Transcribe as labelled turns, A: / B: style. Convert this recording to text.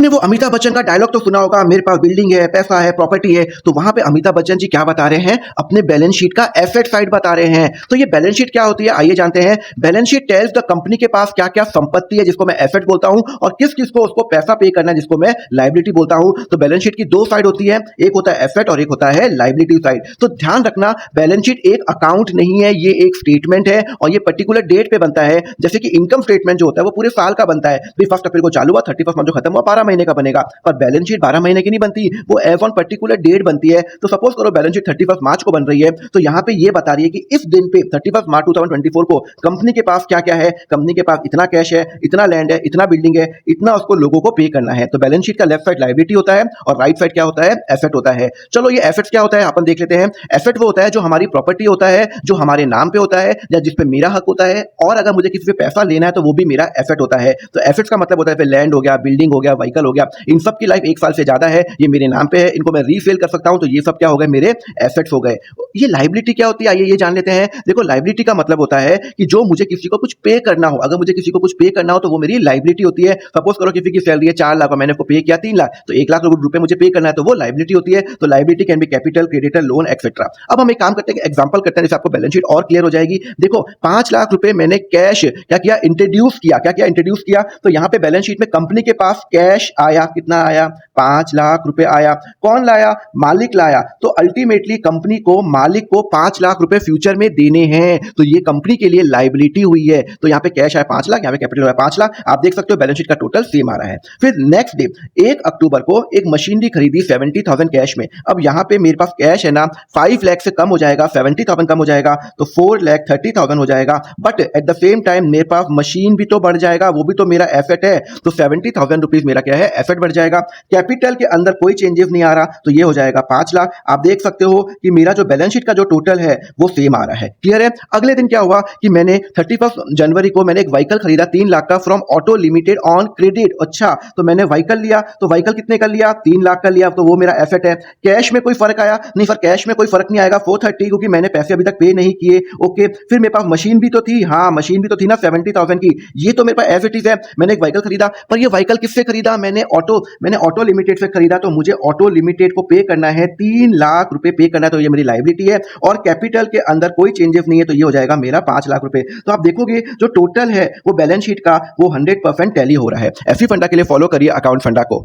A: आपने वो अमिताभ बच्चन का डायलॉग तो सुना होगा, मेरे पास बिल्डिंग है, पैसा है, प्रॉपर्टी है। तो वहां पे अमिताभ बच्चन जी क्या बता रहे हैं, अपने बैलेंस शीट का एसेट साइड बता रहे हैं। तो ये बैलेंस शीट क्या होती है, आइए जानते हैं। Balance sheet tells the company के पास क्या क्या संपत्ति है, जिसको मैं एसेट बोलता हूं, और किस किस को उसको पैसा पे करना है, जिसको मैं लाइबिलिटी बोलता हूं। तो बैलेंस शीट की दो साइड होती है, एक होता है एसेट और एक होता है लाइबिलिटी साइड। तो ध्यान रखना, बैलेंस शीट एक अकाउंट नहीं है, ये एक स्टेटमेंट है और ये पर्टिकुलर डेट पे बनता है। जैसे कि इनकम स्टेटमेंट जो होता है वो पूरे साल का बनता है, 1 अप्रैल को चालू हुआ, 31 मंथ जो खत्म हुआ 12 महीने का बनेगा। पर बैलेंस शीट 12 महीने की नहीं बनती, वो एज ऑन पर्टिकुलर डेट बनती है। तो सपोज करो बैलेंस शीट 31 मार्च को बन रही है, तो यहाँ पे ये बता रही है कि इस दिन पे 31 मार्च 2024 को कंपनी के पास क्या क्या है। कंपनी के पास इतना कैश है, इतना लैंड है, इतना बिल्डिंग है, इतना उसको लोगों को पे करना है। तो बैलेंस शीट का लेफ्ट साइड लायबिलिटी होता है और राइट साइड क्या होता है, एसेट होता है। चलो ये एसेट्स क्या होता है अपन देख लेते हैं। एसेट वो होता है जो हमारी प्रॉपर्टी होता है, जो हमारे नाम पे होता है या जिस पे मेरा हक होता है, और अगर मुझे किसी पे पैसा लेना है तो वो भी मेरा एसेट होता है। तो एसेट्स का मतलब होता है लैंड हो गया, बिल्डिंग हो गया, व्हीकल हो गया, इन सब की लाइफ 1 साल से ज्यादा है, ये मेरे नाम पे है, इनको मैं रीसेल कर सकता हूं, तो ये सब क्या हो गए, मेरे एसेट्स हो गए। ये लायबिलिटी क्या होती है, आइए ये जान लेते हैं। देखो लायबिलिटी का मतलब होता है कि जो मुझे किसी को कुछ पे करना हो, अगर मुझे किसी को कुछ पे करना हो तो वो मेरी लायबिलिटी होती है। सपोज करो किसी की सैलरी है 4 लाख और मैंने उसको पे किया 3 लाख, तो 1 लाख रुपए मुझे पे करना है, तो वो लायबिलिटी होती है। तो liability can be capital, creditor, loan etcetera. अब हम एक काम करते हैं, एग्जांपल करते हैं, जैसे आपको बैलेंस शीट और क्लियर हो जाएगी। देखो 5 लाख रुपए मैंने कैश क्या किया, इंट्रोड्यूस किया। क्या किया, इंट्रोड्यूस किया। तो यहाँ पे बैलेंस शीट में कंपनी के पास कैश आया, कितना आया, 5 लाख रुपए आया। कौन लाया, मालिक लाया। तो अल्टीमेटली कंपनी को, मालिक को 5 लाख रुपए फ्यूचर में देने हैं, तो ये कंपनी के लिए लायबिलिटी हुई है। तो यहाँ पे कैश आया 5 लाख, यहाँ पे कैपिटल आया 5 लाख। आप देख सकते हो बैलेंस शीट का टोटल सेम आ रहा है। फिर नेक्स्ट डे 1 अक्टूबर को एक मशीनरी खरीदी 70,000 कैश में। अब यहाँ पे मेरे पास कैश है ना, 5 लाख से कम हो जाएगा, 70,000 कम हो जाएगा, तो 4,30,000 हो जाएगा। But at the same time मेरे पास मशीन भी तो बढ़ जाएगा, वो भी तो मेरा एसेट है, तो 70,000 रुपीज मेरा क्या है, एसेट बढ़ जाएगा। कैपिटल के अंदर कोई चेंजेस नहीं आ रहा, तो ये हो जाएगा 5 लाख। आप देख सकते हो कि मेरा जो बैलेंस शीट का जो टोटल है वो सेम आ रहा है। क्लियर है। अगले दिन क्या हुआ कि मैंने 31 जनवरी को मैंने एक व्हीकल खरीदा 3 लाख का from auto limited on credit. अच्छा, तो मैंने व्हीकल लिया, तो व्हीकल कितने का लिया, 3 लाख का लिया, तो वो मेरा एसेट है। कैश में कोई फर्क आया नहीं, सर कैश में कोई फर्क नहीं आएगा, 430, क्योंकि मैंने पैसे अभी तक पे नहीं किए। ओके, फिर मेरे पास मशीन भी तो थी, हाँ मशीन भी तो थी ना 70,000 की, ये तो मेरे पास एज इट इज है। मैंने एक व्हीकल खरीदा, पर ये व्हीकल किससे खरीदा, मैंने ऑटो लिमिटेड से खरीदा, तो मुझे ऑटो लिमिटेड को पे करना है 3 लाख रुपए पे करना है, तो ये मेरी लायबिलिटी है। और कैपिटल के अंदर कोई चेंजेस नहीं है, तो ये हो जाएगा मेरा 5 लाख रुपए। तो आप देखोगे जो टोटल है वो बैलेंस शीट का वो 100% टैली हो रहा है। ऐसी फंडा के लिए फॉलो करिए अकाउंट फंडा को।